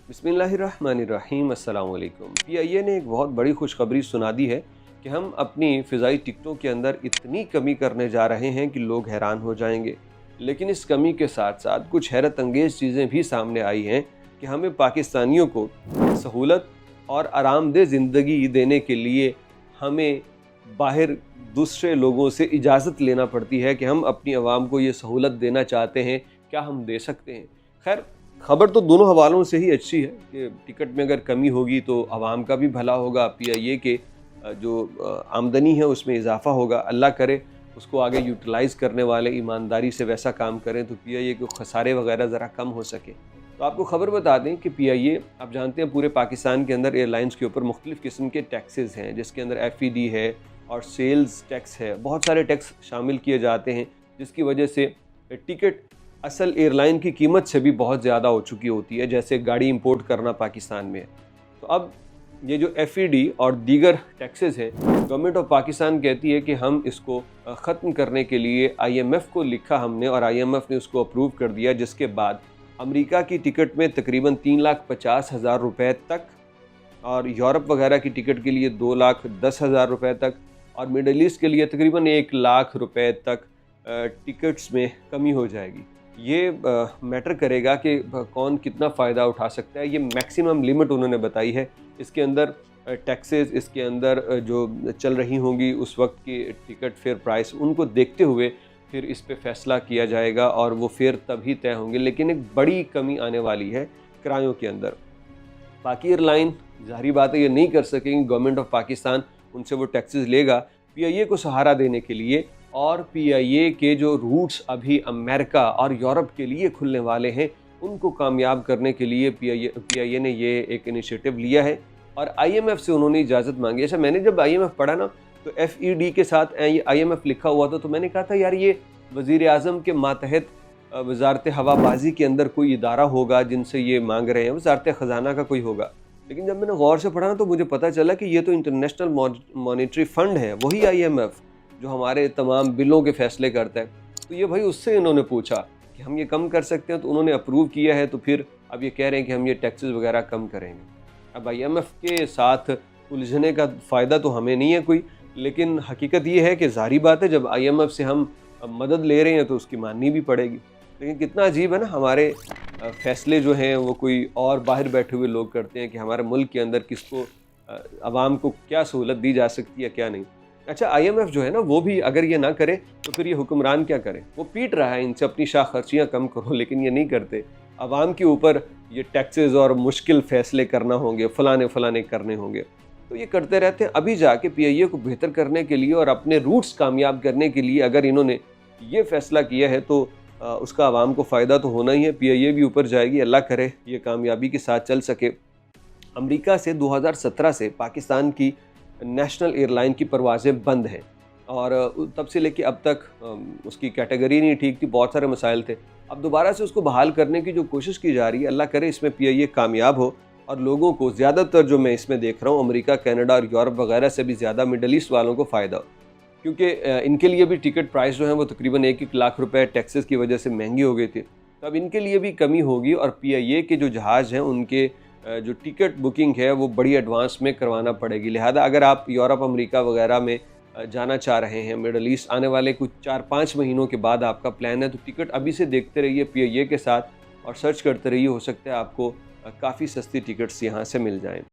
बिस्मिल्लाहिर्रहमानिर्रहीम। अस्सलाम वालेकुम। PIA ने एक बहुत बड़ी खुशखबरी सुना दी है कि हम अपनी फ़िज़ाई टिकटों के अंदर इतनी कमी करने जा रहे हैं कि लोग हैरान हो जाएंगे। लेकिन इस कमी के साथ साथ कुछ हैरत अंगेज़ चीज़ें भी सामने आई हैं कि हमें पाकिस्तानियों को सहूलत और आरामदेह ज़िंदगी देने के लिए हमें बाहर दूसरे लोगों से इजाज़त लेना पड़ती है कि हम अपनी आवाम को ये सहूलत देना चाहते हैं, क्या हम दे सकते हैं। खैर, खबर तो दोनों हवालों से ही अच्छी है कि टिकट में अगर कमी होगी तो आवाम का भी भला होगा, PIA के जो आमदनी है उसमें इजाफ़ा होगा। अल्लाह करे उसको आगे यूटिलाइज़ करने वाले ईमानदारी से वैसा काम करें तो PIA के खसारे वगैरह ज़रा कम हो सके। तो आपको ख़बर बता दें कि PIA, आप जानते हैं, पूरे पाकिस्तान के अंदर एयरलाइंस के ऊपर मुख्तलिफ़ किस्म के टैक्सेस हैं, जिसके अंदर FED है और सेल्स टैक्स है। बहुत सारे टैक्स शामिल किए जाते हैं, जिसकी वजह से टिकट असल एयरलाइन की कीमत से भी बहुत ज़्यादा हो चुकी होती है, जैसे गाड़ी इंपोर्ट करना पाकिस्तान में है। तो अब ये जो FED और दीगर टैक्सेस हैं, गवर्नमेंट ऑफ पाकिस्तान कहती है कि हम इसको ख़त्म करने के लिए IMF को लिखा हमने और IMF ने उसको अप्रूव कर दिया, जिसके बाद अमेरिका की टिकट में तकरीबन 3,50,000 रुपये तक, और यूरोप वगैरह की टिकट के लिए 2,10,000 रुपये तक, और मिडल ईस्ट के लिए तकरीबन 1,00,000 रुपये तक टिकट्स में कमी हो जाएगी। ये मैटर करेगा कि कौन कितना फ़ायदा उठा सकता है। ये मैक्सिमम लिमिट उन्होंने बताई है। इसके अंदर टैक्सेस, इसके अंदर जो चल रही होंगी उस वक्त की टिकट फेयर प्राइस, उनको देखते हुए फिर इस पे फ़ैसला किया जाएगा और वो फेयर तभी तय होंगे। लेकिन एक बड़ी कमी आने वाली है किरायों के अंदर। बाकी एयरलाइन ज़ाहिर बात है ये नहीं कर सकेंगी, गवर्नमेंट ऑफ पाकिस्तान उनसे वो टैक्सेस लेगा PIA को सहारा देने के लिए। और PIA के जो रूट्स अभी अमेरिका और यूरोप के लिए खुलने वाले हैं, उनको कामयाब करने के लिए PIA ने ये एक इनिशिएटिव लिया है और IMF से उन्होंने इजाज़त मांगी। अच्छा, मैंने जब IMF पढ़ा ना तो FED के साथ IMF लिखा हुआ था, तो मैंने कहा था यार ये वज़ीर आज़म के मातहत वज़ारत हवाबाजी के अंदर कोई इदारा होगा जिनसे ये मांग रहे हैं, वज़ारत ख़जाना का कोई होगा। लेकिन जब मैंने गौर से पढ़ा ना तो मुझे पता चला कि ये तो इंटरनेशनल मॉनेटरी फ़ंड है, वही IMF जो हमारे तमाम बिलों के फ़ैसले करता है। तो ये भाई उससे इन्होंने पूछा कि हम ये कम कर सकते हैं, तो उन्होंने अप्रूव किया है। तो फिर अब ये कह रहे हैं कि हम ये टैक्सेस वगैरह कम करेंगे। अब IMF के साथ उलझने का फ़ायदा तो हमें नहीं है कोई, लेकिन हकीकत ये है कि ज़ाहिर बात है जब IMF से हम मदद ले रहे हैं तो उसकी माननी भी पड़ेगी। लेकिन कितना अजीब है ना, हमारे फ़ैसले जो हैं वो कोई और बाहर बैठे हुए लोग करते हैं कि हमारे मुल्क के अंदर किसको, आवाम को क्या सहूलत दी जा सकती है क्या नहीं। अच्छा, IMF जो है ना वो भी अगर ये ना करे तो फिर ये हुक्मरान क्या करे। वो पीट रहा है इनसे अपनी शाख खर्चियाँ कम करो, लेकिन ये नहीं करते। आवाम के ऊपर ये टैक्सेस और मुश्किल फ़ैसले करना होंगे, फ़लाने करने होंगे, तो ये करते रहते हैं। अभी जाके PIA को बेहतर करने के लिए और अपने रूट्स कामयाब करने के लिए अगर इन्होंने ये फ़ैसला किया है तो उसका आवाम को फ़ायदा तो होना ही है। PIA भी ऊपर जाएगी, अल्लाह करे ये कामयाबी के साथ चल सके। अमेरिका से 2017 से पाकिस्तान की नेशनल एयरलाइन की परवाज़ें बंद हैं और तब से लेके अब तक उसकी कैटेगरी नहीं ठीक थी, बहुत सारे मसाइल थे। अब दोबारा से उसको बहाल करने की जो कोशिश की जा रही है, अल्लाह करे इसमें PIA कामयाब हो और लोगों को ज़्यादातर, जो मैं इसमें देख रहा हूँ, अमेरिका, कनाडा और यूरोप वगैरह से भी ज़्यादा मिडल ईस्ट वालों को फ़ायदा हो। क्योंकि इनके लिए भी टिकट प्राइस जो है वो तकरीबन 1-1 लाख रुपए टैक्सेस की वजह से महंगी हो गई थी। तो अब इनके लिए भी कमी होगी और PIA के जो जहाज़ हैं उनके जो टिकट बुकिंग है वो बड़ी एडवांस में करवाना पड़ेगी। लिहाजा अगर आप यूरोप, अमेरिका वगैरह में जाना चाह रहे हैं, मिडल ईस्ट आने वाले कुछ 4-5 महीनों के बाद आपका प्लान है, तो टिकट अभी से देखते रहिए PIA के साथ और सर्च करते रहिए। हो सकता है आपको काफ़ी सस्ती टिकट्स यहाँ से मिल जाएँ।